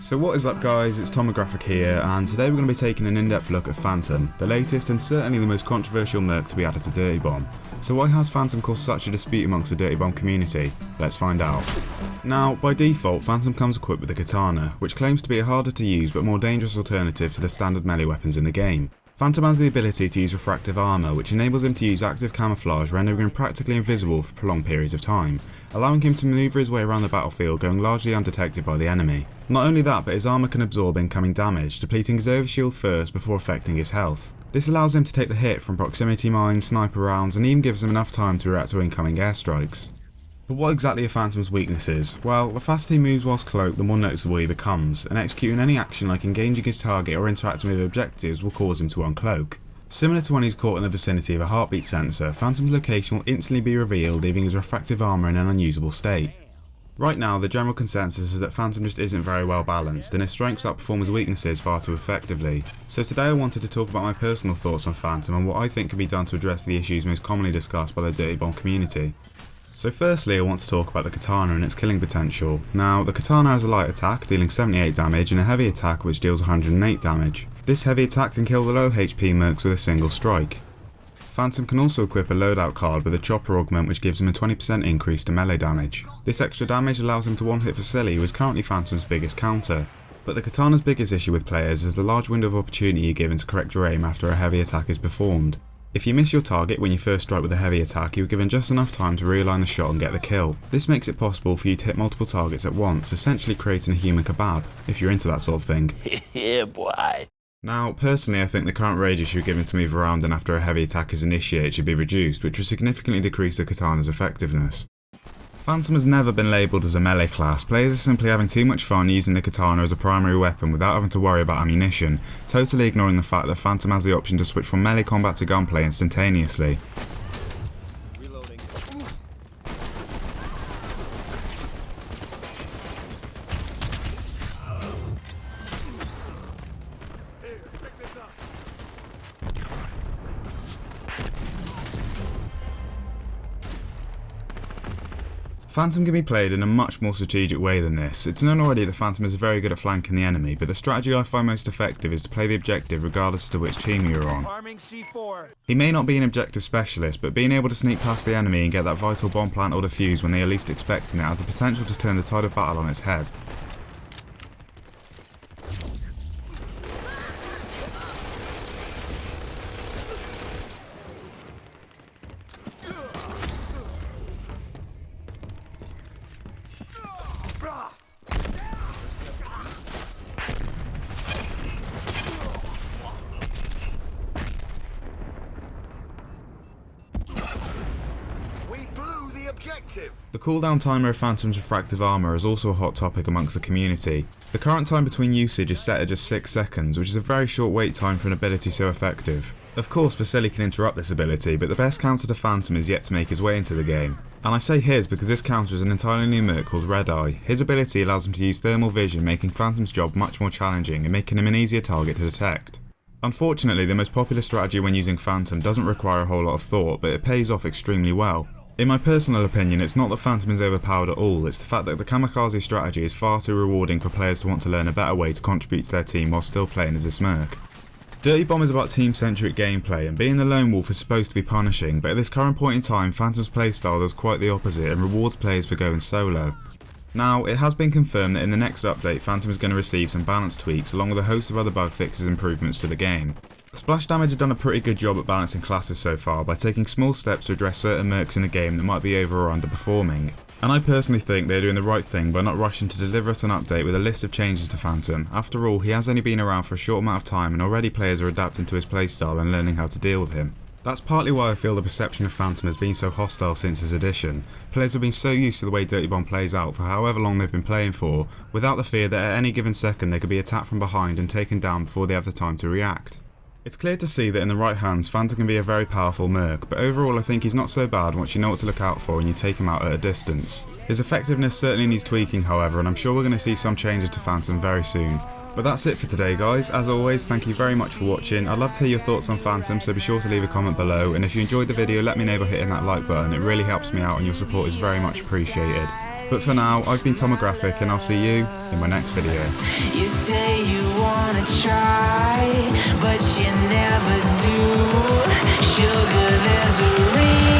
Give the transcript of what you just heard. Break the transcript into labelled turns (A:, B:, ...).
A: So what is up guys, it's Tomographic here, and today we're going to be taking an in-depth look at Phantom, the latest and certainly the most controversial merc to be added to Dirty Bomb. So why has Phantom caused such a dispute amongst the Dirty Bomb community? Let's find out. Now, by default, Phantom comes equipped with the Katana, which claims to be a harder to use but more dangerous alternative to the standard melee weapons in the game. Phantom has the ability to use refractive armour, which enables him to use active camouflage, rendering him practically invisible for prolonged periods of time, allowing him to manoeuvre his way around the battlefield going largely undetected by the enemy. Not only that, but his armour can absorb incoming damage, depleting his overshield first before affecting his health. This allows him to take the hit from proximity mines, sniper rounds, and even gives him enough time to react to incoming airstrikes. But what exactly are Phantom's weaknesses? Well, the faster he moves whilst cloaked, the more noticeable he becomes, and executing any action like engaging his target or interacting with objectives will cause him to uncloak. Similar to when he's caught in the vicinity of a heartbeat sensor, Phantom's location will instantly be revealed, leaving his refractive armour in an unusable state. Right now, the general consensus is that Phantom just isn't very well balanced, and his strengths outperform his weaknesses far too effectively. So today I wanted to talk about my personal thoughts on Phantom and what I think can be done to address the issues most commonly discussed by the Dirty Bomb community. So firstly, I want to talk about the Katana and its killing potential. Now, the Katana has a light attack dealing 78 damage and a heavy attack which deals 108 damage. This heavy attack can kill the low HP mercs with a single strike. Phantom can also equip a loadout card with a chopper augment which gives him a 20% increase to melee damage. This extra damage allows him to one-hit Vasily, who is currently Phantom's biggest counter. But the Katana's biggest issue with players is the large window of opportunity you're given to correct your aim after a heavy attack is performed. If you miss your target when you first strike with a heavy attack, you're given just enough time to realign the shot and get the kill. This makes it possible for you to hit multiple targets at once, essentially creating a human kebab, if you're into that sort of thing.
B: Yeah, boy.
A: Now, personally I think the current radius you're given to move around and after a heavy attack is initiated should be reduced, which would significantly decrease the Katana's effectiveness. Phantom has never been labelled as a melee class. Players are simply having too much fun using the Katana as a primary weapon without having to worry about ammunition, totally ignoring the fact that Phantom has the option to switch from melee combat to gunplay instantaneously. Phantom can be played in a much more strategic way than this. It's known already that Phantom is very good at flanking the enemy, but the strategy I find most effective is to play the objective regardless as to which team you're on. He may not be an objective specialist, but being able to sneak past the enemy and get that vital bomb plant or defuse when they are least expecting it has the potential to turn the tide of battle on its head. The cooldown timer of Phantom's refractive armour is also a hot topic amongst the community. The current time between usage is set at just 6 seconds, which is a very short wait time for an ability so effective. Of course, Vasily can interrupt this ability, but the best counter to Phantom is yet to make his way into the game. And I say his because this counter is an entirely new merc called Red Eye. His ability allows him to use thermal vision, making Phantom's job much more challenging and making him an easier target to detect. Unfortunately, the most popular strategy when using Phantom doesn't require a whole lot of thought, but it pays off extremely well. In my personal opinion, it's not that Phantom is overpowered at all, it's the fact that the kamikaze strategy is far too rewarding for players to want to learn a better way to contribute to their team while still playing as this merc. Dirty Bomb is about team-centric gameplay, and being the lone wolf is supposed to be punishing, but at this current point in time, Phantom's playstyle does quite the opposite and rewards players for going solo. Now, it has been confirmed that in the next update, Phantom is going to receive some balance tweaks along with a host of other bug fixes and improvements to the game. Splash Damage have done a pretty good job at balancing classes so far by taking small steps to address certain mercs in the game that might be over or underperforming. And I personally think they're doing the right thing by not rushing to deliver us an update with a list of changes to Phantom. After all, he has only been around for a short amount of time and already players are adapting to his playstyle and learning how to deal with him. That's partly why I feel the perception of Phantom has been so hostile since his addition. Players have been so used to the way Dirty Bomb plays out for however long they've been playing for, without the fear that at any given second they could be attacked from behind and taken down before they have the time to react. It's clear to see that in the right hands, Phantom can be a very powerful merc, but overall I think he's not so bad once you know what to look out for and you take him out at a distance. His effectiveness certainly needs tweaking however, and I'm sure we're going to see some changes to Phantom very soon. But that's it for today guys. As always, thank you very much for watching. I'd love to hear your thoughts on Phantom, so be sure to leave a comment below, and if you enjoyed the video let me know by hitting that like button. It really helps me out and your support is very much appreciated. But for now, I've been Tomographic, and I'll see you in my next video.
B: You say you wanna try, but you never do. Sugar, there's a reason.